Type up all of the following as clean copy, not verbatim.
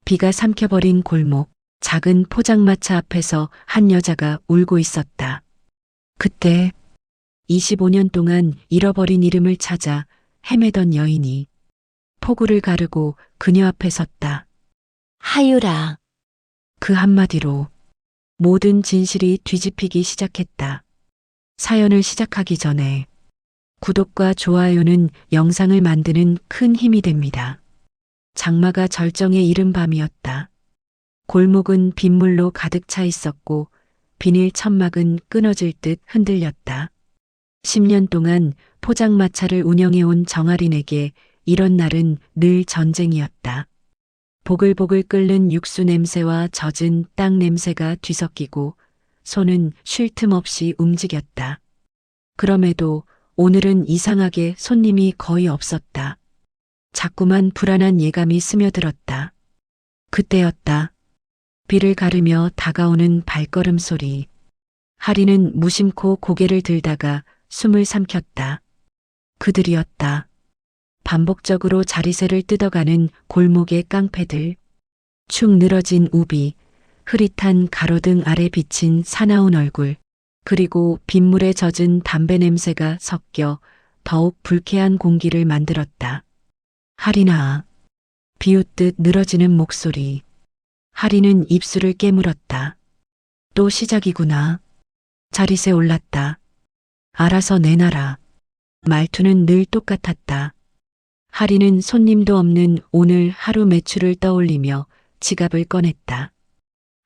비가 삼켜버린 골목, 작은 포장마차 앞에서 한 여자가 울고 있었다. 그때 25년 동안 잃어버린 이름을 찾아 헤매던 여인이 폭우를 가르고 그녀 앞에 섰다. 하유라, 그 한마디로 모든 진실이 뒤집히기 시작했다. 사연을 시작하기 전에 구독과 좋아요는 영상을 만드는 큰 힘이 됩니다. 장마가 절정에 이른 밤이었다. 골목은 빗물로 가득 차 있었고 비닐 천막은 끊어질 듯 흔들렸다. 10년 동안 포장마차를 운영해온 정아린에게 이런 날은 늘 전쟁이었다. 보글보글 끓는 육수 냄새와 젖은 땅 냄새가 뒤섞이고 손은 쉴 틈 없이 움직였다. 그럼에도 오늘은 이상하게 손님이 거의 없었다. 자꾸만 불안한 예감이 스며들었다. 그때였다. 비를 가르며 다가오는 발걸음 소리. 하리는 무심코 고개를 들다가 숨을 삼켰다. 그들이었다. 반복적으로 자리세를 뜯어가는 골목의 깡패들. 축 늘어진 우비, 흐릿한 가로등 아래 비친 사나운 얼굴, 그리고 빗물에 젖은 담배 냄새가 섞여 더욱 불쾌한 공기를 만들었다. 하리나. 비웃듯 늘어지는 목소리. 하리는 입술을 깨물었다. 또 시작이구나. 자릿세 올랐다. 알아서 내놔라. 말투는 늘 똑같았다. 하리는 손님도 없는 오늘 하루 매출을 떠올리며 지갑을 꺼냈다.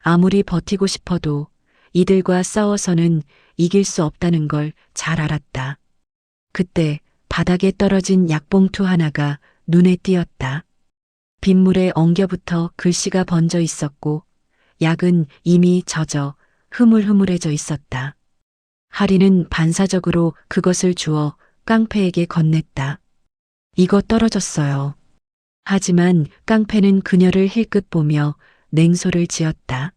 아무리 버티고 싶어도 이들과 싸워서는 이길 수 없다는 걸 잘 알았다. 그때 바닥에 떨어진 약봉투 하나가 눈에 띄었다. 빗물에 엉겨붙어 글씨가 번져 있었고 약은 이미 젖어 흐물흐물해져 있었다. 하리는 반사적으로 그것을 주어 깡패에게 건넸다. 이거 떨어졌어요. 하지만 깡패는 그녀를 힐끗 보며 냉소를 지었다.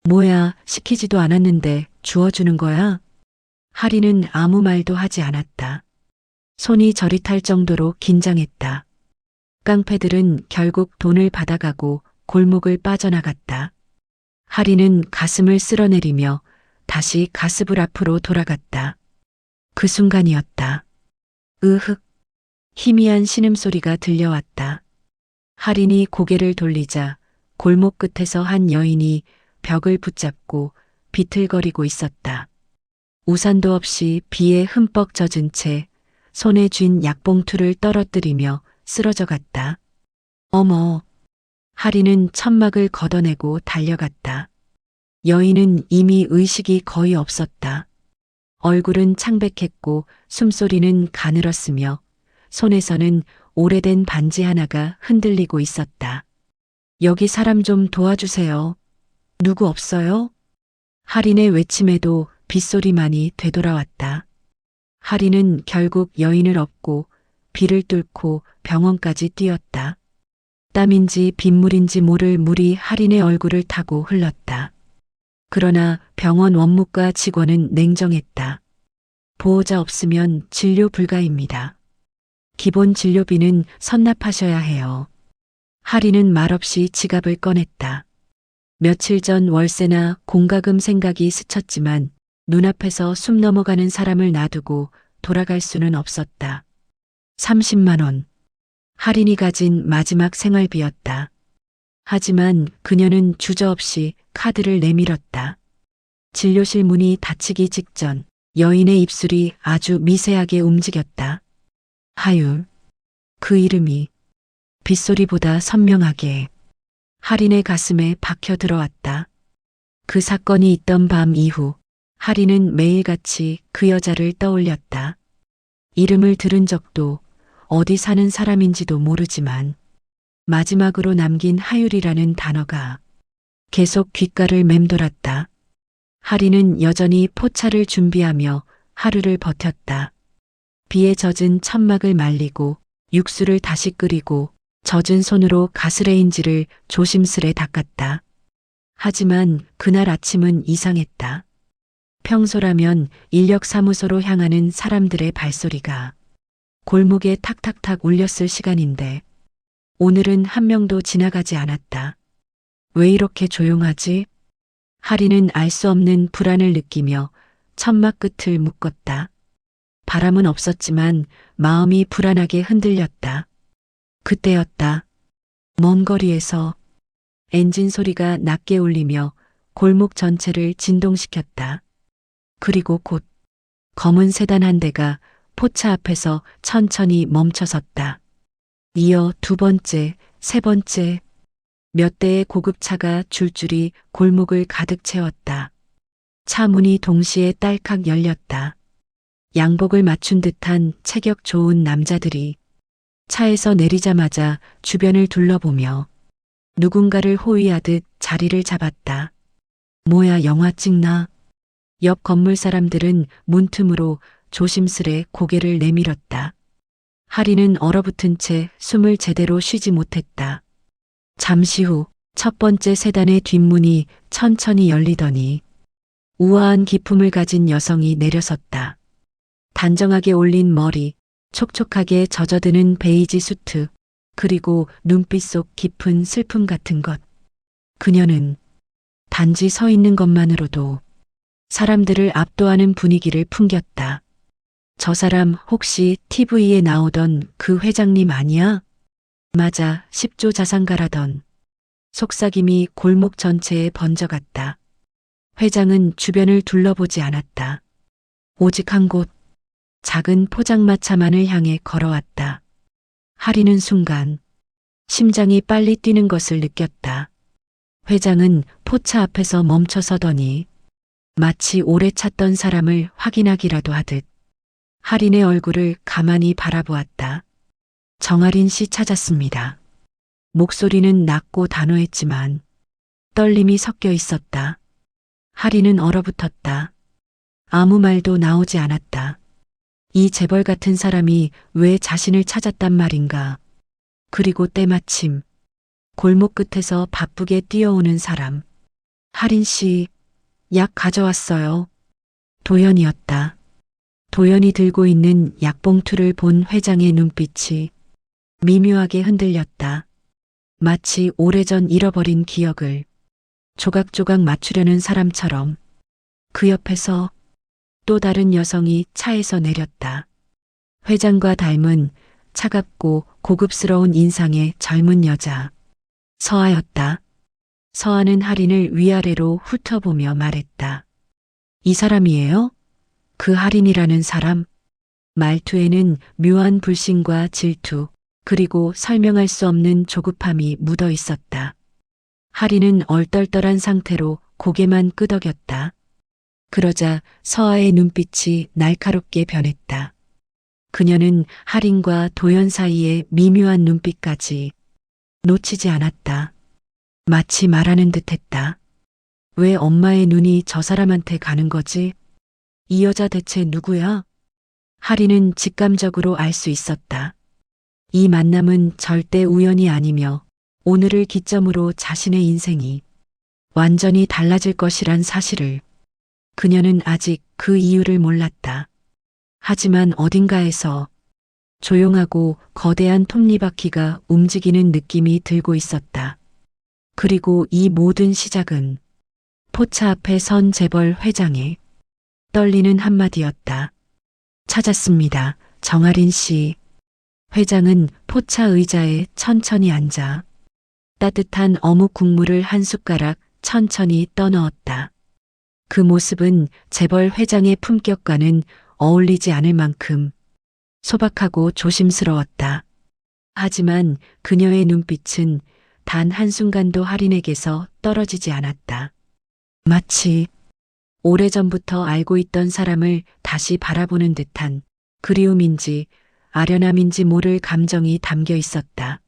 뭐야, 시키지도 않았는데 주워주는 거야? 하리는 아무 말도 하지 않았다. 손이 저릿할 정도로 긴장했다. 깡패들은 결국 돈을 받아가고 골목을 빠져나갔다. 하리는 가슴을 쓸어내리며 다시 가스불 앞으로 돌아갔다. 그 순간이었다. 으흑. 희미한 신음소리가 들려왔다. 하린이 고개를 돌리자 골목 끝에서 한 여인이 벽을 붙잡고 비틀거리고 있었다. 우산도 없이 비에 흠뻑 젖은 채 손에 쥔 약봉투를 떨어뜨리며 쓰러져 갔다. 어머. 하리는 천막을 걷어내고 달려갔다. 여인은 이미 의식이 거의 없었다. 얼굴은 창백했고 숨소리는 가늘었으며 손에서는 오래된 반지 하나가 흔들리고 있었다. 여기 사람 좀 도와주세요. 누구 없어요? 하린의 외침에도 빗소리만이 되돌아왔다. 하린은 결국 여인을 업고 비를 뚫고 병원까지 뛰었다. 땀인지 빗물인지 모를 물이 하린의 얼굴을 타고 흘렀다. 그러나 병원 원무과 직원은 냉정했다. 보호자 없으면 진료 불가입니다. 기본 진료비는 선납하셔야 해요. 하리는 말없이 지갑을 꺼냈다. 며칠 전 월세나 공과금 생각이 스쳤지만 눈앞에서 숨 넘어가는 사람을 놔두고 돌아갈 수는 없었다. 30만 원. 하린이 가진 마지막 생활비였다. 하지만 그녀는 주저없이 카드를 내밀었다. 진료실 문이 닫히기 직전 여인의 입술이 아주 미세하게 움직였다. 하율. 그 이름이 빗소리보다 선명하게 하린의 가슴에 박혀 들어왔다. 그 사건이 있던 밤 이후 하린은 매일같이 그 여자를 떠올렸다. 이름을 들은 적도 어디 사는 사람인지도 모르지만 마지막으로 남긴 하율이라는 단어가 계속 귓가를 맴돌았다. 하린은 여전히 포차를 준비하며 하루를 버텼다. 비에 젖은 천막을 말리고 육수를 다시 끓이고 젖은 손으로 가스레인지를 조심스레 닦았다. 하지만 그날 아침은 이상했다. 평소라면 인력사무소로 향하는 사람들의 발소리가 골목에 탁탁탁 울렸을 시간인데 오늘은 한 명도 지나가지 않았다. 왜 이렇게 조용하지? 하리는 알 수 없는 불안을 느끼며 천막 끝을 묶었다. 바람은 없었지만 마음이 불안하게 흔들렸다. 그때였다. 먼 거리에서 엔진 소리가 낮게 울리며 골목 전체를 진동시켰다. 그리고 곧 검은 세단 한 대가 포차 앞에서 천천히 멈춰섰다. 이어 두 번째, 세 번째, 몇 대의 고급차가 줄줄이 골목을 가득 채웠다. 차 문이 동시에 딸칵 열렸다. 양복을 맞춘 듯한 체격 좋은 남자들이 차에서 내리자마자 주변을 둘러보며 누군가를 호위하듯 자리를 잡았다. 뭐야, 영화 찍나? 옆 건물 사람들은 문틈으로 조심스레 고개를 내밀었다. 하리는 얼어붙은 채 숨을 제대로 쉬지 못했다. 잠시 후 첫 번째 세단의 뒷문이 천천히 열리더니 우아한 기품을 가진 여성이 내려섰다. 단정하게 올린 머리, 촉촉하게 젖어드는 베이지 수트, 그리고 눈빛 속 깊은 슬픔 같은 것. 그녀는 단지 서 있는 것만으로도 사람들을 압도하는 분위기를 풍겼다. 저 사람 혹시 TV에 나오던 그 회장님 아니야? 맞아, 10조 자산가라던. 속삭임이 골목 전체에 번져갔다. 회장은 주변을 둘러보지 않았다. 오직 한 곳, 작은 포장마차만을 향해 걸어왔다. 하리는 순간 심장이 빨리 뛰는 것을 느꼈다. 회장은 포차 앞에서 멈춰서더니 마치 오래 찾던 사람을 확인하기라도 하듯 하린의 얼굴을 가만히 바라보았다. 정아린 씨 찾았습니다. 목소리는 낮고 단호했지만 떨림이 섞여 있었다. 하린은 얼어붙었다. 아무 말도 나오지 않았다. 이 재벌 같은 사람이 왜 자신을 찾았단 말인가. 그리고 때마침 골목 끝에서 바쁘게 뛰어오는 사람. 하린 씨, 약 가져왔어요. 도연이었다. 도연이 들고 있는 약봉투를 본 회장의 눈빛이 미묘하게 흔들렸다. 마치 오래전 잃어버린 기억을 조각조각 맞추려는 사람처럼. 그 옆에서 또 다른 여성이 차에서 내렸다. 회장과 닮은 차갑고 고급스러운 인상의 젊은 여자. 서아였다. 서아는 하린을 위아래로 훑어보며 말했다. 이 사람이에요? 그 하린이라는 사람? 말투에는 묘한 불신과 질투, 그리고 설명할 수 없는 조급함이 묻어 있었다. 하린은 얼떨떨한 상태로 고개만 끄덕였다. 그러자 서아의 눈빛이 날카롭게 변했다. 그녀는 하린과 도연 사이의 미묘한 눈빛까지 놓치지 않았다. 마치 말하는 듯했다. 왜 엄마의 눈이 저 사람한테 가는 거지? 이 여자 대체 누구야? 하린은 직감적으로 알 수 있었다. 이 만남은 절대 우연이 아니며 오늘을 기점으로 자신의 인생이 완전히 달라질 것이란 사실을. 그녀는 아직 그 이유를 몰랐다. 하지만 어딘가에서 조용하고 거대한 톱니바퀴가 움직이는 느낌이 들고 있었다. 그리고 이 모든 시작은 포차 앞에 선 재벌 회장의 떨리는 한마디였다. 찾았습니다, 정아린 씨. 회장은 포차 의자에 천천히 앉아 따뜻한 어묵 국물을 한 숟가락 천천히 떠넣었다. 그 모습은 재벌 회장의 품격과는 어울리지 않을 만큼 소박하고 조심스러웠다. 하지만 그녀의 눈빛은 단 한순간도 하린에게서 떨어지지 않았다. 마치 오래전부터 알고 있던 사람을 다시 바라보는 듯한 그리움인지 아련함인지 모를 감정이 담겨 있었다.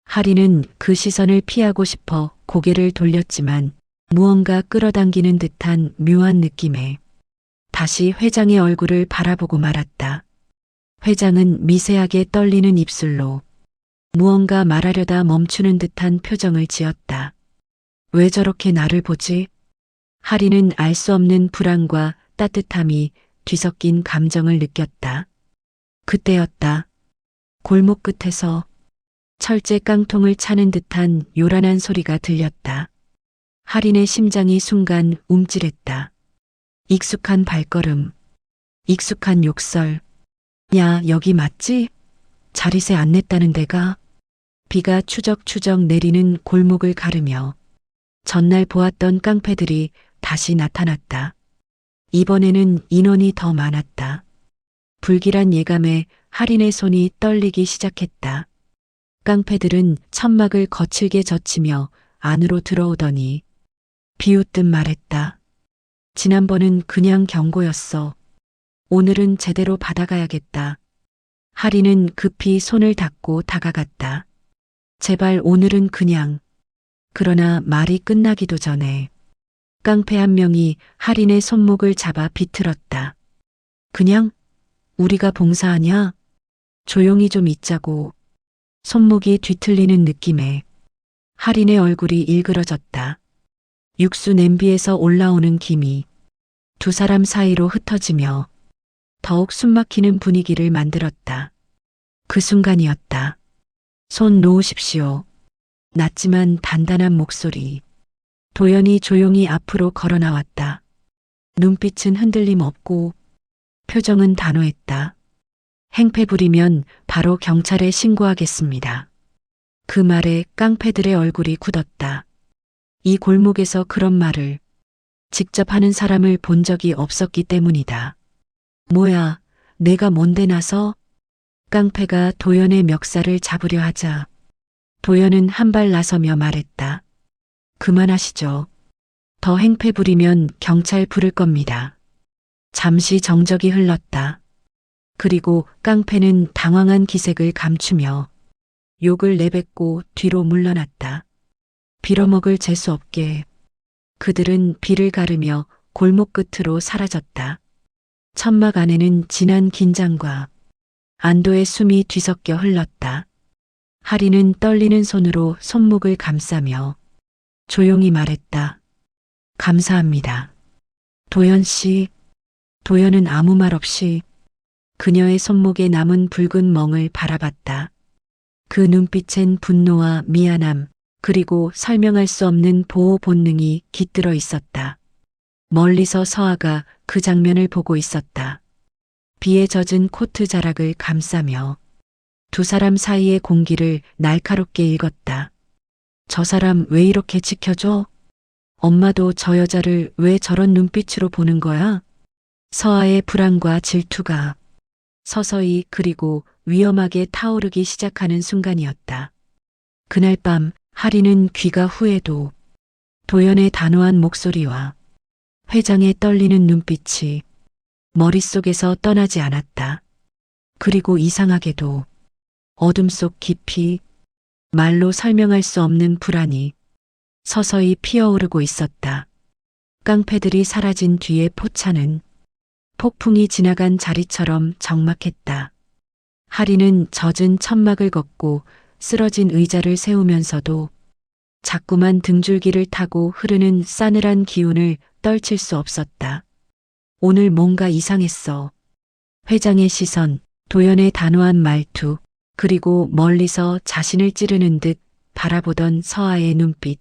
하린은 그 시선을 피하고 싶어 고개를 돌렸지만 무언가 끌어당기는 듯한 묘한 느낌에 다시 회장의 얼굴을 바라보고 말았다. 회장은 미세하게 떨리는 입술로 무언가 말하려다 멈추는 듯한 표정을 지었다. 왜 저렇게 나를 보지? 하린은 알 수 없는 불안과 따뜻함이 뒤섞인 감정을 느꼈다. 그때였다. 골목 끝에서 철제 깡통을 차는 듯한 요란한 소리가 들렸다. 할인의 심장이 순간 움찔했다. 익숙한 발걸음, 익숙한 욕설. 야, 여기 맞지? 자릿세 안 냈다는 데가. 비가 추적추적 내리는 골목을 가르며 전날 보았던 깡패들이 다시 나타났다. 이번에는 인원이 더 많았다. 불길한 예감에 할인의 손이 떨리기 시작했다. 깡패들은 천막을 거칠게 젖히며 안으로 들어오더니 비웃듯 말했다. 지난번은 그냥 경고였어. 오늘은 제대로 받아가야겠다. 할인은 급히 손을 닦고 다가갔다. 제발 오늘은 그냥. 그러나 말이 끝나기도 전에 깡패 한 명이 할인의 손목을 잡아 비틀었다. 그냥? 우리가 봉사하냐? 조용히 좀 있자고. 손목이 뒤틀리는 느낌에 할인의 얼굴이 일그러졌다. 육수 냄비에서 올라오는 김이 두 사람 사이로 흩어지며 더욱 숨막히는 분위기를 만들었다. 그 순간이었다. 손 놓으십시오. 낮지만 단단한 목소리. 도연이 조용히 앞으로 걸어 나왔다. 눈빛은 흔들림 없고 표정은 단호했다. 행패 부리면 바로 경찰에 신고하겠습니다. 그 말에 깡패들의 얼굴이 굳었다. 이 골목에서 그런 말을 직접 하는 사람을 본 적이 없었기 때문이다. 뭐야, 내가 뭔데 나서? 깡패가 도연의 멱살을 잡으려 하자 도연은 한 발 나서며 말했다. 그만하시죠. 더 행패 부리면 경찰 부를 겁니다. 잠시 정적이 흘렀다. 그리고 깡패는 당황한 기색을 감추며 욕을 내뱉고 뒤로 물러났다. 빌어먹을 재수 없게. 그들은 비를 가르며 골목 끝으로 사라졌다. 천막 안에는 진한 긴장과 안도의 숨이 뒤섞여 흘렀다. 할인은 떨리는 손으로 손목을 감싸며 조용히 말했다. 감사합니다. 도연 씨. 도연은 아무 말 없이 그녀의 손목에 남은 붉은 멍을 바라봤다. 그 눈빛엔 분노와 미안함, 그리고 설명할 수 없는 보호 본능이 깃들어 있었다. 멀리서 서아가 그 장면을 보고 있었다. 비에 젖은 코트 자락을 감싸며 두 사람 사이의 공기를 날카롭게 읽었다. 저 사람 왜 이렇게 지켜줘? 엄마도 저 여자를 왜 저런 눈빛으로 보는 거야? 서아의 불안과 질투가 서서히 그리고 위험하게 타오르기 시작하는 순간이었다. 그날 밤 할인은 귀가 후회도 도연의 단호한 목소리와 회장의 떨리는 눈빛이 머릿속에서 떠나지 않았다. 그리고 이상하게도 어둠 속 깊이 말로 설명할 수 없는 불안이 서서히 피어오르고 있었다. 깡패들이 사라진 뒤의 포차는 폭풍이 지나간 자리처럼 적막했다. 할인은 젖은 천막을 걷고 쓰러진 의자를 세우면서도 자꾸만 등줄기를 타고 흐르는 싸늘한 기운을 떨칠 수 없었다. 오늘 뭔가 이상했어. 회장의 시선, 도연의 단호한 말투, 그리고 멀리서 자신을 찌르는 듯 바라보던 서아의 눈빛.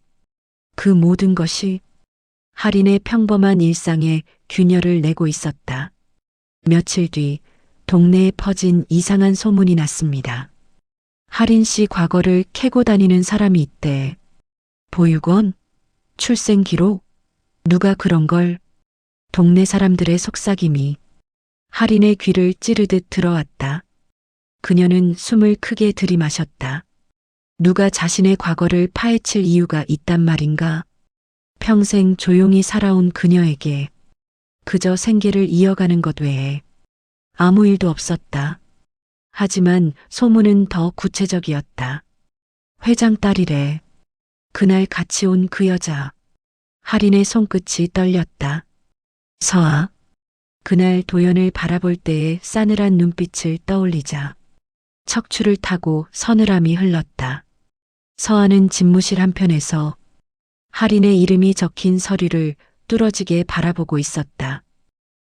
그 모든 것이 할인의 평범한 일상에 균열을 내고 있었다. 며칠 뒤 동네에 퍼진 이상한 소문이 났습니다. 할인 씨 과거를 캐고 다니는 사람이 있대. 보육원? 출생 기록? 누가 그런 걸? 동네 사람들의 속삭임이 할인의 귀를 찌르듯 들어왔다. 그녀는 숨을 크게 들이마셨다. 누가 자신의 과거를 파헤칠 이유가 있단 말인가? 평생 조용히 살아온 그녀에게 그저 생계를 이어가는 것 외에 아무 일도 없었다. 하지만 소문은 더 구체적이었다. 회장 딸이래. 그날 같이 온 그 여자. 할인의 손끝이 떨렸다. 서아. 그날 도연을 바라볼 때의 싸늘한 눈빛을 떠올리자 척추를 타고 서늘함이 흘렀다. 서아는 집무실 한편에서 할인의 이름이 적힌 서류를 뚫어지게 바라보고 있었다.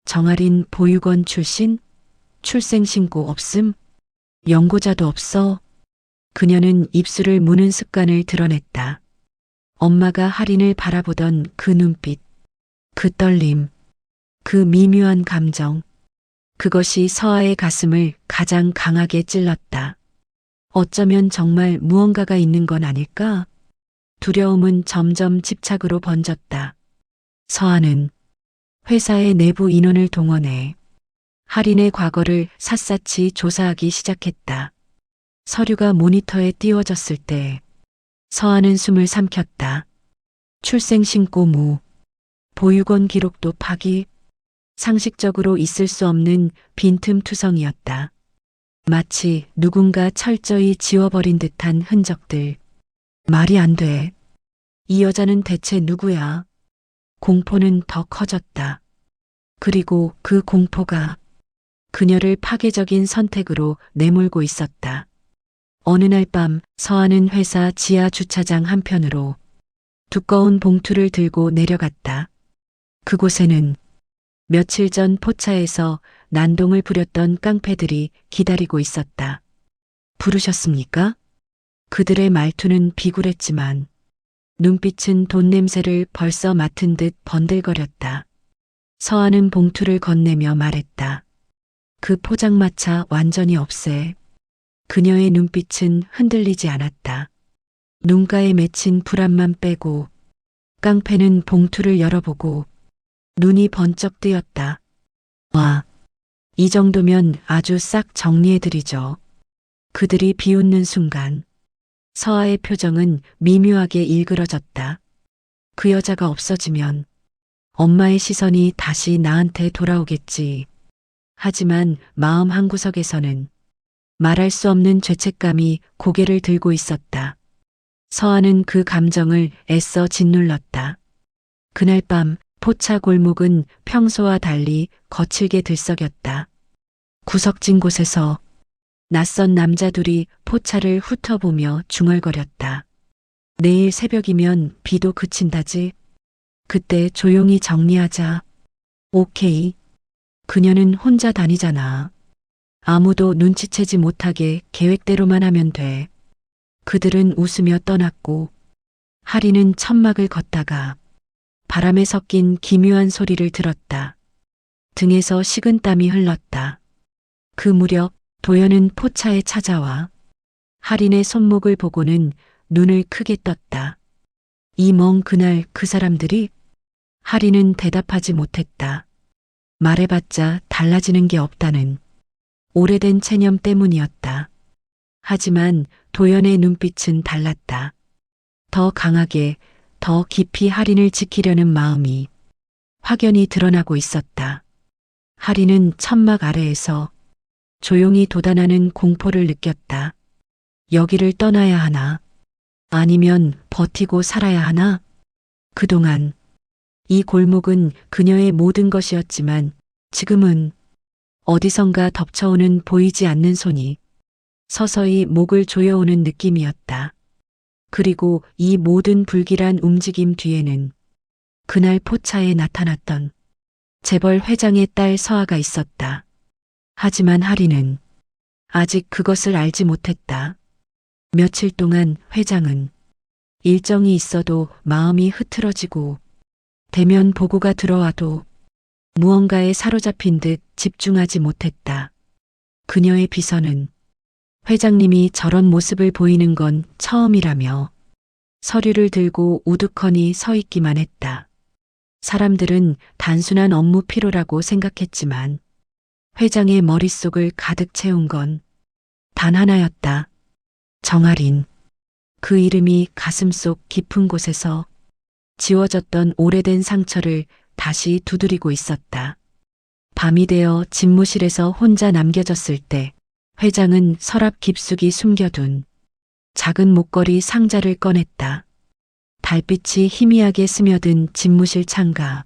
정할인 보육원 출신? 출생신고 없음? 연고자도 없어? 그녀는 입술을 무는 습관을 드러냈다. 엄마가 할인을 바라보던 그 눈빛, 그 떨림, 그 미묘한 감정, 그것이 서아의 가슴을 가장 강하게 찔렀다. 어쩌면 정말 무언가가 있는 건 아닐까? 두려움은 점점 집착으로 번졌다. 서아는 회사의 내부 인원을 동원해 할인의 과거를 샅샅이 조사하기 시작했다. 서류가 모니터에 띄워졌을 때 서아는 숨을 삼켰다. 출생신고 무, 보육원 기록도 파기, 상식적으로 있을 수 없는 빈틈투성이었다. 마치 누군가 철저히 지워버린 듯한 흔적들. 말이 안 돼. 이 여자는 대체 누구야? 공포는 더 커졌다. 그리고 그 공포가 그녀를 파괴적인 선택으로 내몰고 있었다. 어느 날 밤 서아는 회사 지하 주차장 한편으로 두꺼운 봉투를 들고 내려갔다. 그곳에는 며칠 전 포차에서 난동을 부렸던 깡패들이 기다리고 있었다. 부르셨습니까? 그들의 말투는 비굴했지만 눈빛은 돈 냄새를 벌써 맡은 듯 번들거렸다. 서아는 봉투를 건네며 말했다. 그 포장마차 완전히 없애. 그녀의 눈빛은 흔들리지 않았다. 눈가에 맺힌 불안만 빼고 깡패는 봉투를 열어보고 눈이 번쩍 뜨였다. 와, 이 정도면 아주 싹 정리해드리죠. 그들이 비웃는 순간 서아의 표정은 미묘하게 일그러졌다. 그 여자가 없어지면 엄마의 시선이 다시 나한테 돌아오겠지. 하지만 마음 한구석에서는 말할 수 없는 죄책감이 고개를 들고 있었다. 서아는 그 감정을 애써 짓눌렀다. 그날 밤 포차 골목은 평소와 달리 거칠게 들썩였다. 구석진 곳에서 낯선 남자 둘이 포차를 훑어보며 중얼거렸다. 내일 새벽이면 비도 그친다지. 그때 조용히 정리하자. 오케이. 그녀는 혼자 다니잖아. 아무도 눈치채지 못하게 계획대로만 하면 돼. 그들은 웃으며 떠났고 하리는 천막을 걷다가 바람에 섞인 기묘한 소리를 들었다. 등에서 식은땀이 흘렀다. 그 무렵 도연은 포차에 찾아와 할인의 손목을 보고는 눈을 크게 떴다. 이 먼 그날 그 사람들이? 할인은 대답하지 못했다. 말해봤자 달라지는 게 없다는 오래된 체념 때문이었다. 하지만 도연의 눈빛은 달랐다. 더 강하게, 더 깊이 할인을 지키려는 마음이 확연히 드러나고 있었다. 할인은 천막 아래에서 조용히 돋아나는 공포를 느꼈다. 여기를 떠나야 하나? 아니면 버티고 살아야 하나? 그동안 이 골목은 그녀의 모든 것이었지만 지금은 어디선가 덮쳐오는 보이지 않는 손이 서서히 목을 조여오는 느낌이었다. 그리고 이 모든 불길한 움직임 뒤에는 그날 포차에 나타났던 재벌 회장의 딸 서아가 있었다. 하지만 하리는 아직 그것을 알지 못했다. 며칠 동안 회장은 일정이 있어도 마음이 흐트러지고 대면 보고가 들어와도 무언가에 사로잡힌 듯 집중하지 못했다. 그녀의 비서는 회장님이 저런 모습을 보이는 건 처음이라며 서류를 들고 우두커니 서 있기만 했다. 사람들은 단순한 업무 피로라고 생각했지만 회장의 머릿속을 가득 채운 건 단 하나였다. 정아린. 그 이름이 가슴속 깊은 곳에서 지워졌던 오래된 상처를 다시 두드리고 있었다. 밤이 되어 집무실에서 혼자 남겨졌을 때 회장은 서랍 깊숙이 숨겨둔 작은 목걸이 상자를 꺼냈다. 달빛이 희미하게 스며든 집무실 창가.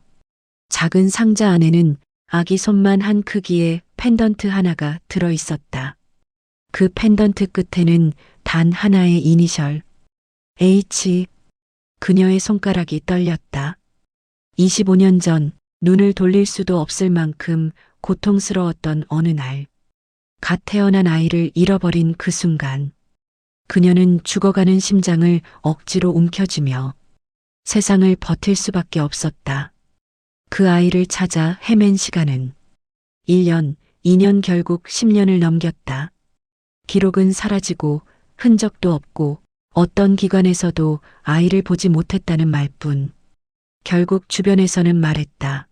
작은 상자 안에는 아기 손만 한 크기의 펜던트 하나가 들어 있었다. 그 펜던트 끝에는 단 하나의 이니셜 H. 그녀의 손가락이 떨렸다. 25년 전 눈을 돌릴 수도 없을 만큼 고통스러웠던 어느 날, 갓 태어난 아이를 잃어버린 그 순간, 그녀는 죽어가는 심장을 억지로 움켜쥐며 세상을 버틸 수밖에 없었다. 그 아이를 찾아 헤맨 시간은 1년, 2년 결국 10년을 넘겼다. 기록은 사라지고 흔적도 없고 어떤 기관에서도 아이를 보지 못했다는 말뿐. 결국 주변에서는 말했다.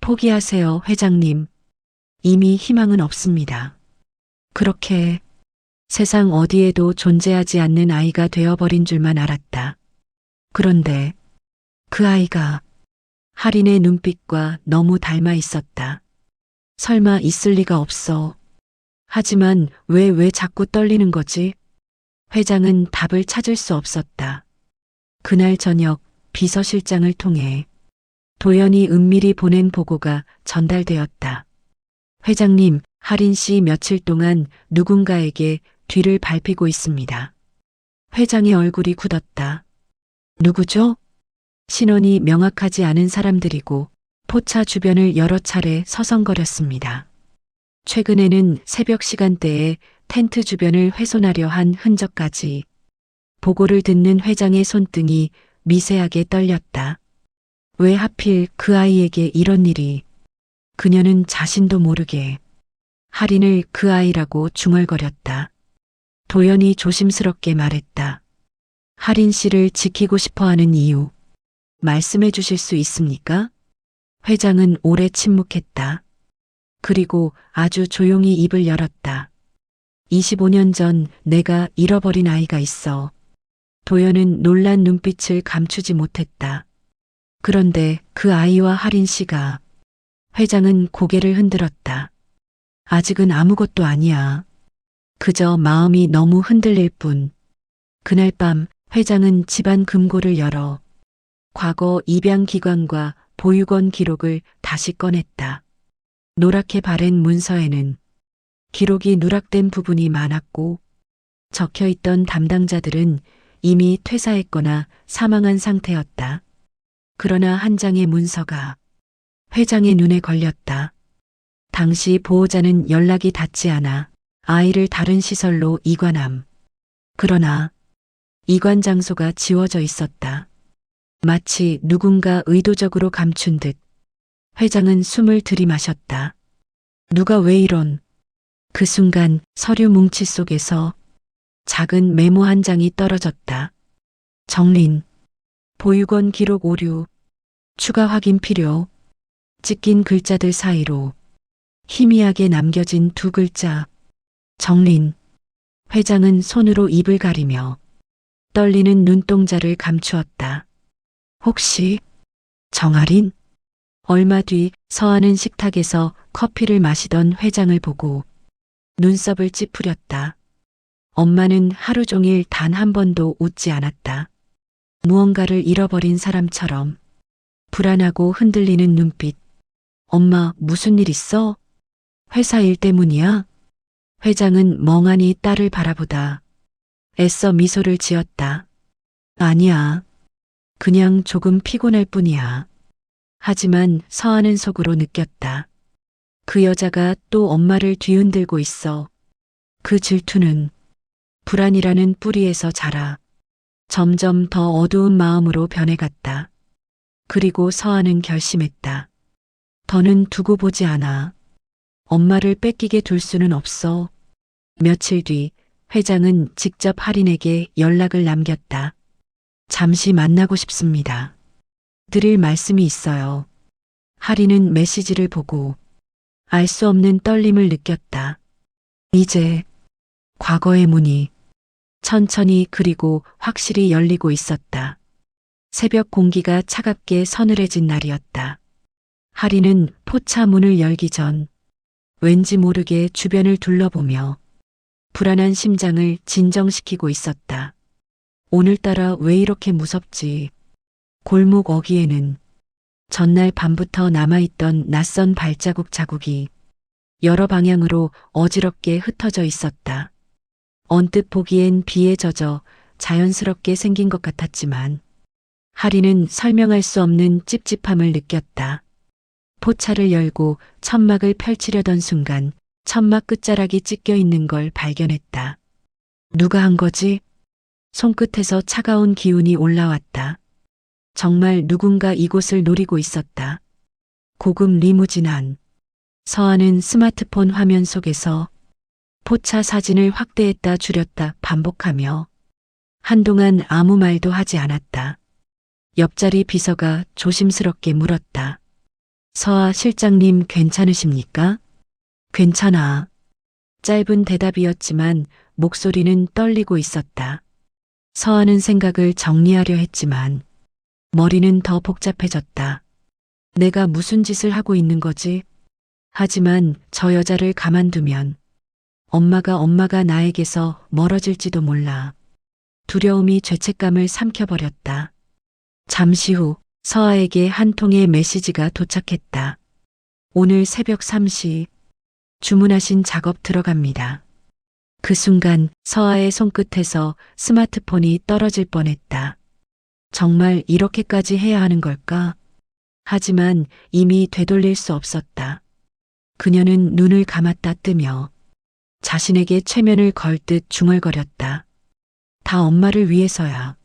포기하세요, 회장님. 이미 희망은 없습니다. 그렇게 세상 어디에도 존재하지 않는 아이가 되어버린 줄만 알았다. 그런데 그 아이가 할인의 눈빛과 너무 닮아 있었다. 설마 있을 리가 없어. 하지만 왜 자꾸 떨리는 거지? 회장은 답을 찾을 수 없었다. 그날 저녁 비서실장을 통해 도연이 은밀히 보낸 보고가 전달되었다. 회장님, 할인 씨 며칠 동안 누군가에게 뒤를 밟히고 있습니다. 회장의 얼굴이 굳었다. 누구죠? 신원이 명확하지 않은 사람들이고 포차 주변을 여러 차례 서성거렸습니다. 최근에는 새벽 시간대에 텐트 주변을 훼손하려 한 흔적까지. 보고를 듣는 회장의 손등이 미세하게 떨렸다. 왜 하필 그 아이에게 이런 일이. 그녀는 자신도 모르게 할인을 그 아이라고 중얼거렸다. 도연이 조심스럽게 말했다. 할인 씨를 지키고 싶어 하는 이유. 말씀해 주실 수 있습니까? 회장은 오래 침묵했다. 그리고 아주 조용히 입을 열었다. 25년 전 내가 잃어버린 아이가 있어. 도연은 놀란 눈빛을 감추지 못했다. 그런데 그 아이와 할인 씨가. 회장은 고개를 흔들었다. 아직은 아무것도 아니야. 그저 마음이 너무 흔들릴 뿐. 그날 밤 회장은 집안 금고를 열어 과거 입양 기관과 보육원 기록을 다시 꺼냈다. 노랗게 바랜 문서에는 기록이 누락된 부분이 많았고 적혀있던 담당자들은 이미 퇴사했거나 사망한 상태였다. 그러나 한 장의 문서가 회장의 눈에 걸렸다. 당시 보호자는 연락이 닿지 않아 아이를 다른 시설로 이관함. 그러나 이관 장소가 지워져 있었다. 마치 누군가 의도적으로 감춘 듯. 회장은 숨을 들이마셨다. 누가 왜 이런. 그 순간 서류 뭉치 속에서 작은 메모 한 장이 떨어졌다. 정린. 보육원 기록 오류. 추가 확인 필요. 찢긴 글자들 사이로 희미하게 남겨진 두 글자. 정린. 회장은 손으로 입을 가리며 떨리는 눈동자를 감추었다. 혹시 정아린? 얼마 뒤 서하는 식탁에서 커피를 마시던 회장을 보고 눈썹을 찌푸렸다. 엄마는 하루 종일 단 한 번도 웃지 않았다. 무언가를 잃어버린 사람처럼 불안하고 흔들리는 눈빛. 엄마, 무슨 일 있어? 회사 일 때문이야? 회장은 멍하니 딸을 바라보다 애써 미소를 지었다. 아니야. 그냥 조금 피곤할 뿐이야. 하지만 서하는 속으로 느꼈다. 그 여자가 또 엄마를 뒤흔들고 있어. 그 질투는 불안이라는 뿌리에서 자라 점점 더 어두운 마음으로 변해갔다. 그리고 서하는 결심했다. 더는 두고 보지 않아. 엄마를 뺏기게 둘 수는 없어. 며칠 뒤 회장은 직접 할인에게 연락을 남겼다. 잠시 만나고 싶습니다. 드릴 말씀이 있어요. 할인은 메시지를 보고 알 수 없는 떨림을 느꼈다. 이제 과거의 문이 천천히 그리고 확실히 열리고 있었다. 새벽 공기가 차갑게 서늘해진 날이었다. 할인은 포차 문을 열기 전 왠지 모르게 주변을 둘러보며 불안한 심장을 진정시키고 있었다. 오늘따라 왜 이렇게 무섭지? 골목 어귀에는 전날 밤부터 남아있던 낯선 발자국 자국이 여러 방향으로 어지럽게 흩어져 있었다. 언뜻 보기엔 비에 젖어 자연스럽게 생긴 것 같았지만 할인은 설명할 수 없는 찝찝함을 느꼈다. 포차를 열고 천막을 펼치려던 순간 천막 끝자락이 찢겨 있는 걸 발견했다. 누가 한 거지? 손끝에서 차가운 기운이 올라왔다. 정말 누군가 이곳을 노리고 있었다. 고급 리무진 안. 서아는 스마트폰 화면 속에서 포차 사진을 확대했다 줄였다 반복하며 한동안 아무 말도 하지 않았다. 옆자리 비서가 조심스럽게 물었다. 서아 실장님 괜찮으십니까? 괜찮아. 짧은 대답이었지만 목소리는 떨리고 있었다. 서아는 생각을 정리하려 했지만 머리는 더 복잡해졌다. 내가 무슨 짓을 하고 있는 거지? 하지만 저 여자를 가만두면 엄마가 나에게서 멀어질지도 몰라. 두려움이 죄책감을 삼켜버렸다. 잠시 후 서아에게 한 통의 메시지가 도착했다. 오늘 새벽 3시 주문하신 작업 들어갑니다. 그 순간 서아의 손끝에서 스마트폰이 떨어질 뻔했다. 정말 이렇게까지 해야 하는 걸까? 하지만 이미 되돌릴 수 없었다. 그녀는 눈을 감았다 뜨며 자신에게 최면을 걸 듯 중얼거렸다. 다 엄마를 위해서야.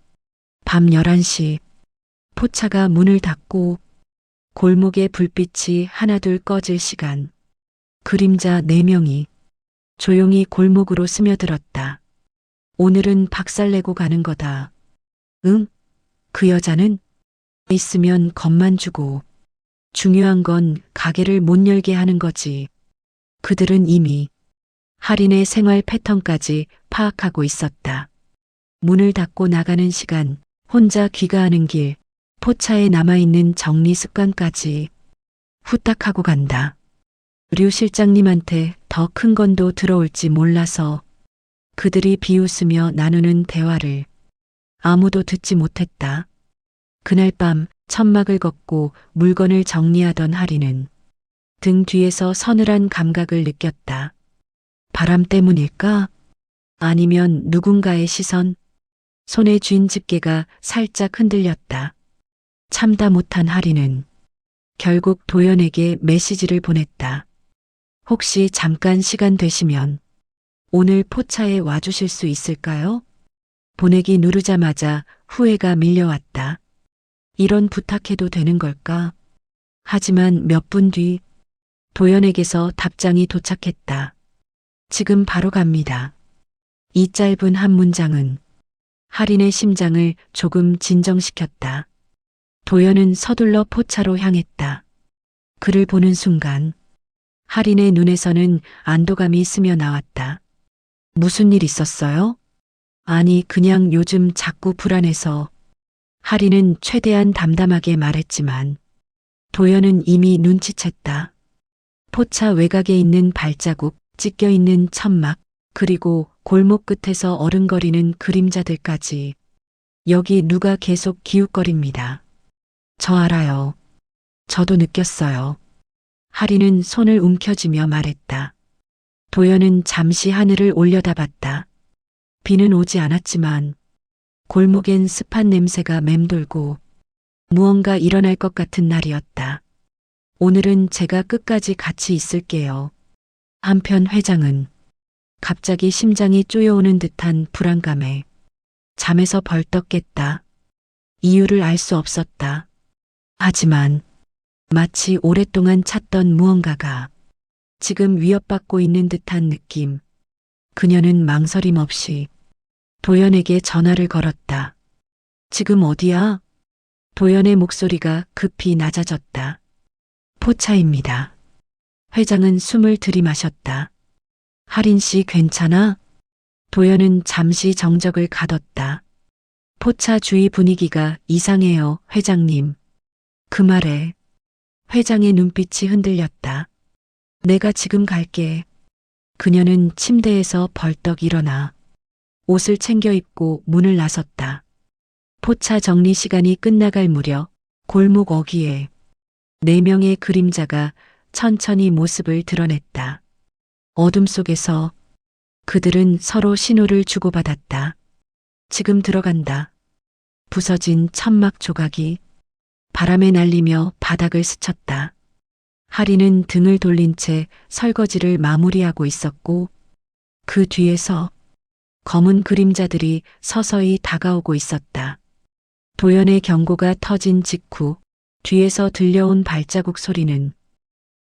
밤 11시 포차가 문을 닫고 골목의 불빛이 하나둘 꺼질 시간. 그림자 4명이 조용히 골목으로 스며들었다. 오늘은 박살내고 가는 거다. 응? 그 여자는? 있으면 겁만 주고 중요한 건 가게를 못 열게 하는 거지. 그들은 이미 할인의 생활 패턴까지 파악하고 있었다. 문을 닫고 나가는 시간, 혼자 귀가하는 길, 포차에 남아있는 정리 습관까지 후딱 하고 간다. 류 실장님한테 더 큰 건도 들어올지 몰라서 그들이 비웃으며 나누는 대화를 아무도 듣지 못했다. 그날 밤 천막을 걷고 물건을 정리하던 하리는 등 뒤에서 서늘한 감각을 느꼈다. 바람 때문일까? 아니면 누군가의 시선? 손에 쥔 집게가 살짝 흔들렸다. 참다 못한 하리는 결국 도연에게 메시지를 보냈다. 혹시 잠깐 시간 되시면 오늘 포차에 와주실 수 있을까요? 보내기 누르자마자 후회가 밀려왔다. 이런 부탁해도 되는 걸까? 하지만 몇 분 뒤 도연에게서 답장이 도착했다. 지금 바로 갑니다. 이 짧은 한 문장은 할인의 심장을 조금 진정시켰다. 도연은 서둘러 포차로 향했다. 그를 보는 순간 할인의 눈에서는 안도감이 스며 나왔다. 무슨 일 있었어요? 아니, 그냥 요즘 자꾸 불안해서. 할인은 최대한 담담하게 말했지만 도연은 이미 눈치챘다. 포차 외곽에 있는 발자국, 찢겨 있는 천막, 그리고 골목 끝에서 어른거리는 그림자들까지. 여기 누가 계속 기웃거립니다. 저 알아요. 저도 느꼈어요. 할인은 손을 움켜쥐며 말했다. 도연은 잠시 하늘을 올려다봤다. 비는 오지 않았지만 골목엔 습한 냄새가 맴돌고 무언가 일어날 것 같은 날이었다. 오늘은 제가 끝까지 같이 있을게요. 한편 회장은 갑자기 심장이 쪼여오는 듯한 불안감에 잠에서 벌떡 깼다. 이유를 알 수 없었다. 하지만 마치 오랫동안 찾던 무언가가 지금 위협받고 있는 듯한 느낌. 그녀는 망설임 없이 도연에게 전화를 걸었다. 지금 어디야? 도연의 목소리가 급히 낮아졌다. 포차입니다. 회장은 숨을 들이마셨다. 할인 씨 괜찮아? 도연은 잠시 정적을 가뒀다. 포차 주위 분위기가 이상해요, 회장님. 그 말에 회장의 눈빛이 흔들렸다. 내가 지금 갈게. 그녀는 침대에서 벌떡 일어나 옷을 챙겨 입고 문을 나섰다. 포차 정리 시간이 끝나갈 무렵 골목 어귀에 4명의 그림자가 천천히 모습을 드러냈다. 어둠 속에서 그들은 서로 신호를 주고받았다. 지금 들어간다. 부서진 천막 조각이 바람에 날리며 바닥을 스쳤다. 할인은 등을 돌린 채 설거지를 마무리하고 있었고 그 뒤에서 검은 그림자들이 서서히 다가오고 있었다. 도연의 경고가 터진 직후 뒤에서 들려온 발자국 소리는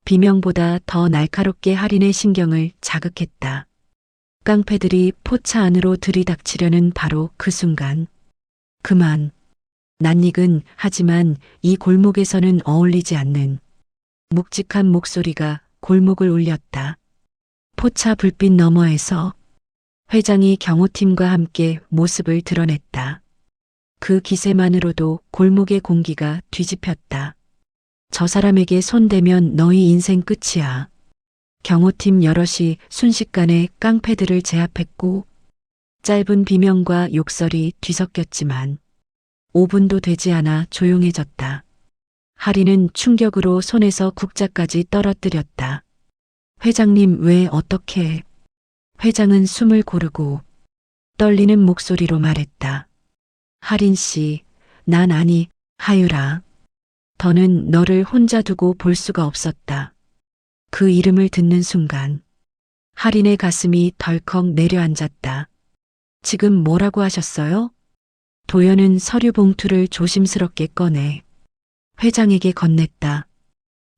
비명보다 더 날카롭게 할인의 신경을 자극했다. 깡패들이 포차 안으로 들이닥치려는 바로 그 순간. 그만. 낯익은 하지만 이 골목에서는 어울리지 않는 묵직한 목소리가 골목을 울렸다. 포차 불빛 너머에서 회장이 경호팀과 함께 모습을 드러냈다. 그 기세만으로도 골목의 공기가 뒤집혔다. 저 사람에게 손대면 너희 인생 끝이야. 경호팀 여럿이 순식간에 깡패들을 제압했고 짧은 비명과 욕설이 뒤섞였지만 5분도 되지 않아 조용해졌다. 할인은 충격으로 손에서 국자까지 떨어뜨렸다. 회장님 왜 어떻게? 회장은 숨을 고르고 떨리는 목소리로 말했다. 할인 씨, 난 아니, 하유라. 더는 너를 혼자 두고 볼 수가 없었다. 그 이름을 듣는 순간 할인의 가슴이 덜컥 내려앉았다. 지금 뭐라고 하셨어요? 도연은 서류 봉투를 조심스럽게 꺼내 회장에게 건넸다.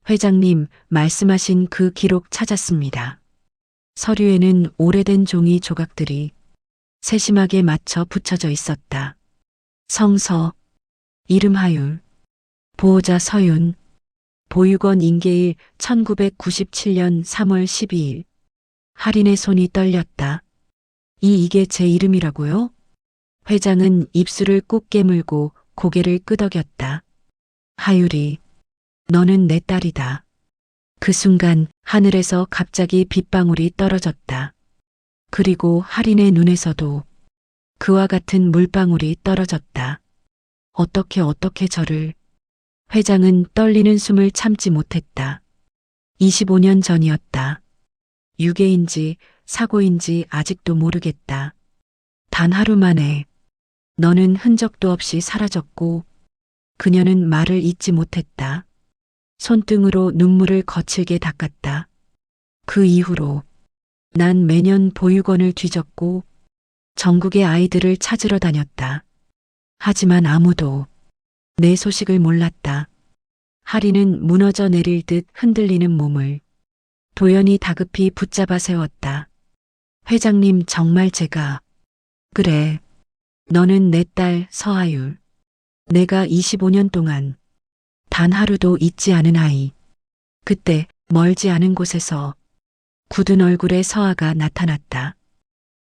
회장님, 말씀하신 그 기록 찾았습니다. 서류에는 오래된 종이 조각들이 세심하게 맞춰 붙여져 있었다. 성서, 이름 하율, 보호자 서윤, 보육원 인계일 1997년 3월 12일. 할인의 손이 떨렸다. 이게 제 이름이라고요? 회장은 입술을 꾹 깨물고 고개를 끄덕였다. 하율이, 너는 내 딸이다. 그 순간 하늘에서 갑자기 빗방울이 떨어졌다. 그리고 할인의 눈에서도 그와 같은 물방울이 떨어졌다. 어떻게 저를. 회장은 떨리는 숨을 참지 못했다. 25년 전이었다. 유괴인지 사고인지 아직도 모르겠다. 단 하루 만에 너는 흔적도 없이 사라졌고 그녀는 말을 잇지 못했다. 손등으로 눈물을 거칠게 닦았다. 그 이후로 난 매년 보육원을 뒤졌고 전국의 아이들을 찾으러 다녔다. 하지만 아무도 내 소식을 몰랐다. 할인은 무너져 내릴 듯 흔들리는 몸을 도연이 다급히 붙잡아 세웠다. 회장님 정말 제가. 그래. 너는 내 딸 서하율. 내가 25년 동안 단 하루도 잊지 않은 아이. 그때 멀지 않은 곳에서 굳은 얼굴의 서아가 나타났다.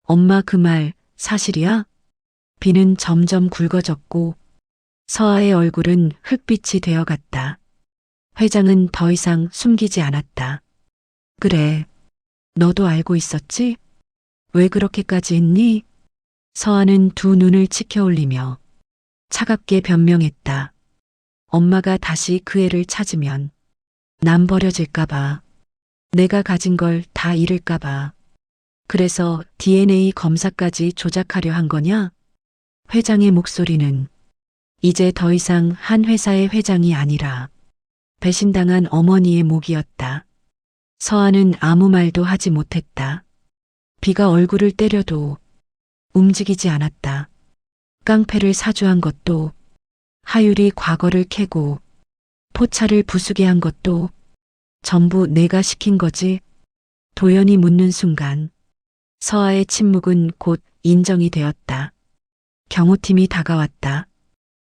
엄마 그 말 사실이야? 비는 점점 굵어졌고 서아의 얼굴은 흙빛이 되어갔다. 회장은 더 이상 숨기지 않았다. 그래. 너도 알고 있었지? 왜 그렇게까지 했니? 서아는 두 눈을 치켜 올리며 차갑게 변명했다. 엄마가 다시 그 애를 찾으면 난 버려질까봐. 내가 가진 걸 다 잃을까봐. 그래서 DNA 검사까지 조작하려 한 거냐? 회장의 목소리는 이제 더 이상 한 회사의 회장이 아니라 배신당한 어머니의 목이었다. 서아는 아무 말도 하지 못했다. 비가 얼굴을 때려도 움직이지 않았다. 깡패를 사주한 것도, 하율이 과거를 캐고 포차를 부수게 한 것도 전부 내가 시킨 거지. 도연이 묻는 순간 서아의 침묵은 곧 인정이 되었다. 경호팀이 다가왔다.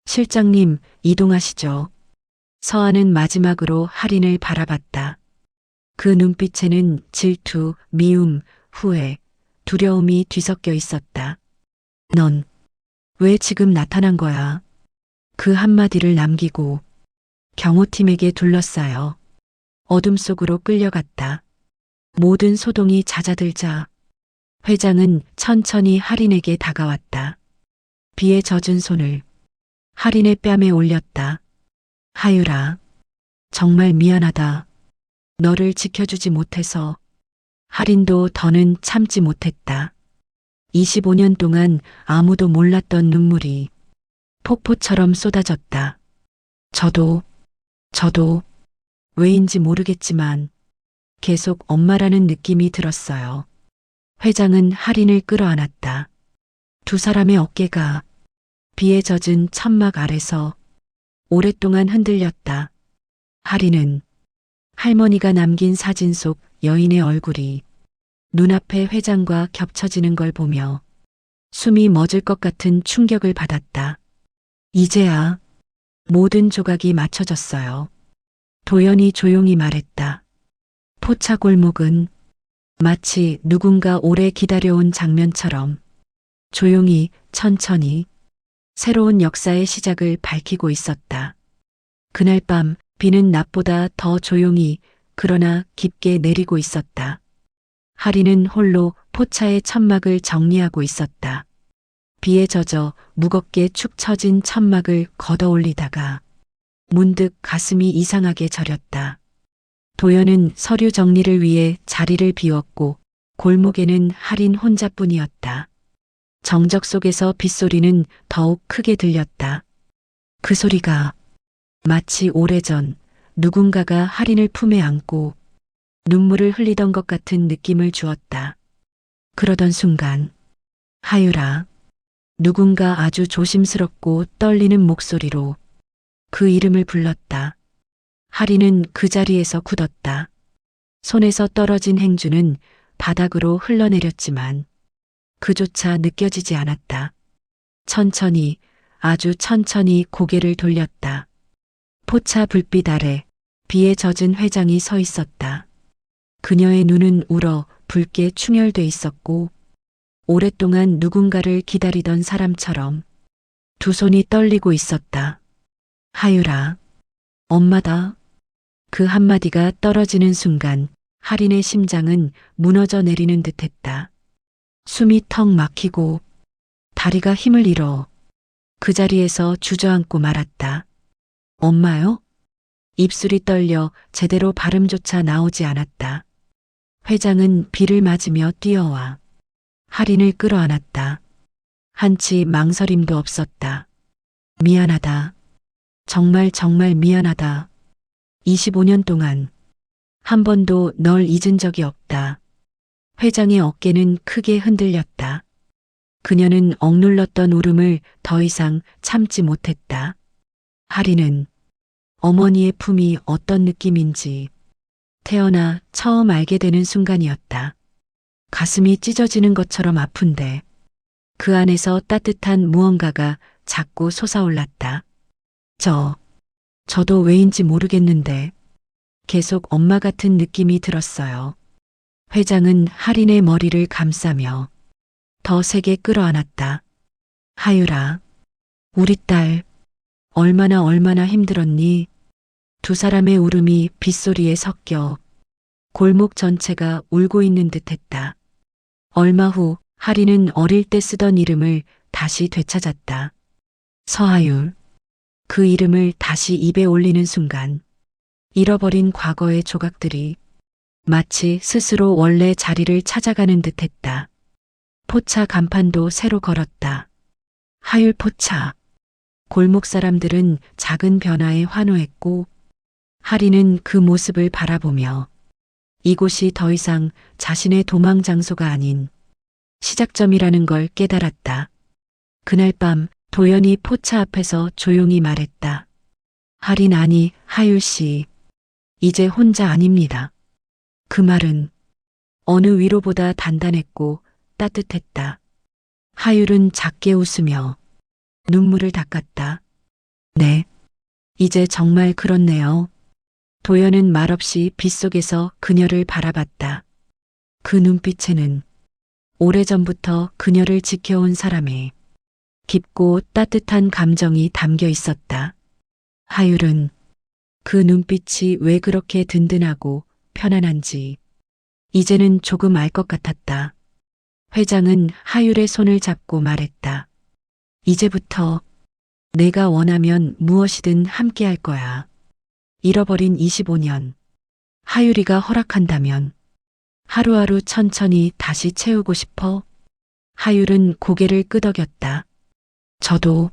실장님, 이동하시죠. 서아는 마지막으로 할인을 바라봤다. 그 눈빛에는 질투, 미움, 후회, 두려움이 뒤섞여 있었다. 넌 왜 지금 나타난 거야? 그 한마디를 남기고 경호팀에게 둘러싸여 어둠 속으로 끌려갔다. 모든 소동이 잦아들자 회장은 천천히 할인에게 다가왔다. 비에 젖은 손을 할인의 뺨에 올렸다. 하율아, 정말 미안하다. 너를 지켜주지 못해서. 할인도 더는 참지 못했다. 25년 동안 아무도 몰랐던 눈물이 폭포처럼 쏟아졌다. 저도 왜인지 모르겠지만 계속 엄마라는 느낌이 들었어요. 회장은 할인을 끌어안았다. 두 사람의 어깨가 비에 젖은 천막 아래서 오랫동안 흔들렸다. 하리는 할머니가 남긴 사진 속 여인의 얼굴이 눈앞에 회장과 겹쳐지는 걸 보며 숨이 멎을 것 같은 충격을 받았다. 이제야 모든 조각이 맞춰졌어요. 도연이 조용히 말했다. 포차 골목은 마치 누군가 오래 기다려온 장면처럼 조용히 천천히 새로운 역사의 시작을 밝히고 있었다. 그날 밤 비는 낮보다 더 조용히 그러나 깊게 내리고 있었다. 하리는 홀로 포차의 천막을 정리하고 있었다. 비에 젖어 무겁게 축 처진 천막을 걷어 올리다가 문득 가슴이 이상하게 저렸다. 도연은 서류 정리를 위해 자리를 비웠고 골목에는 할인 혼자뿐이었다. 정적 속에서 빗소리는 더욱 크게 들렸다. 그 소리가 마치 오래전 누군가가 할인을 품에 안고 눈물을 흘리던 것 같은 느낌을 주었다. 그러던 순간 하유라, 누군가 아주 조심스럽고 떨리는 목소리로 그 이름을 불렀다. 하리는 그 자리에서 굳었다. 손에서 떨어진 행주는 바닥으로 흘러내렸지만 그조차 느껴지지 않았다. 천천히, 아주 천천히 고개를 돌렸다. 포차 불빛 아래 비에 젖은 회장이 서 있었다. 그녀의 눈은 울어 붉게 충혈돼 있었고 오랫동안 누군가를 기다리던 사람처럼 두 손이 떨리고 있었다. 하유라, 엄마다. 그 한마디가 떨어지는 순간 할인의 심장은 무너져 내리는 듯했다. 숨이 턱 막히고 다리가 힘을 잃어 그 자리에서 주저앉고 말았다. 엄마요? 입술이 떨려 제대로 발음조차 나오지 않았다. 회장은 비를 맞으며 뛰어와 할인을 끌어안았다. 한치 망설임도 없었다. 미안하다. 정말 정말 미안하다. 25년 동안 한 번도 널 잊은 적이 없다. 회장의 어깨는 크게 흔들렸다. 그녀는 억눌렀던 울음을 더 이상 참지 못했다. 하리는 어머니의 품이 어떤 느낌인지 태어나 처음 알게 되는 순간이었다. 가슴이 찢어지는 것처럼 아픈데 그 안에서 따뜻한 무언가가 자꾸 솟아올랐다. 저도 왜인지 모르겠는데 계속 엄마 같은 느낌이 들었어요. 회장은 할인의 머리를 감싸며 더 세게 끌어안았다. 하유라, 우리 딸 얼마나 힘들었니? 두 사람의 울음이 빗소리에 섞여 골목 전체가 울고 있는 듯했다. 얼마 후 할인은 어릴 때 쓰던 이름을 다시 되찾았다. 서하율. 그 이름을 다시 입에 올리는 순간 잃어버린 과거의 조각들이 마치 스스로 원래 자리를 찾아가는 듯했다. 포차 간판도 새로 걸었다. 하율 포차. 골목 사람들은 작은 변화에 환호했고 하리는 그 모습을 바라보며 이곳이 더 이상 자신의 도망 장소가 아닌 시작점이라는 걸 깨달았다. 그날 밤 도연이 포차 앞에서 조용히 말했다. 할인 아니 하율 씨, 이제 혼자 아닙니다. 그 말은 어느 위로보다 단단했고 따뜻했다. 하율은 작게 웃으며 눈물을 닦았다. 네, 이제 정말 그렇네요. 도연은 말없이 빗속에서 그녀를 바라봤다. 그 눈빛에는 오래전부터 그녀를 지켜온 사람의 깊고 따뜻한 감정이 담겨 있었다. 하율은 그 눈빛이 왜 그렇게 든든하고 편안한지 이제는 조금 알 것 같았다. 회장은 하율의 손을 잡고 말했다. 이제부터 내가 원하면 무엇이든 함께 할 거야. 잃어버린 25년. 하율이가 허락한다면 하루하루 천천히 다시 채우고 싶어. 하율은 고개를 끄덕였다. 저도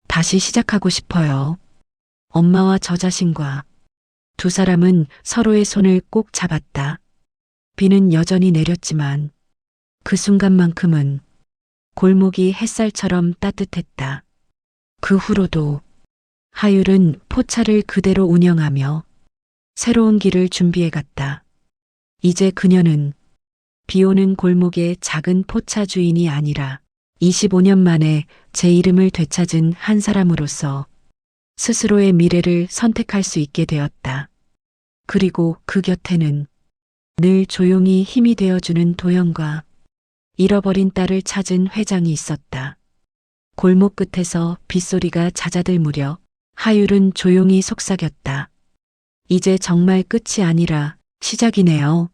다시 시작하고 싶어요. 엄마와 저 자신과 두 사람은 서로의 손을 꼭 잡았다. 비는 여전히 내렸지만 그 순간만큼은 골목이 햇살처럼 따뜻했다. 그 후로도 하율은 포차를 그대로 운영하며 새로운 길을 준비해 갔다. 이제 그녀는 비오는 골목의 작은 포차 주인이 아니라 25년 만에 제 이름을 되찾은 한 사람으로서 스스로의 미래를 선택할 수 있게 되었다. 그리고 그 곁에는 늘 조용히 힘이 되어주는 도연과 잃어버린 딸을 찾은 회장이 있었다. 골목 끝에서 빗소리가 잦아들 무렵 하율은 조용히 속삭였다. 이제 정말 끝이 아니라 시작이네요.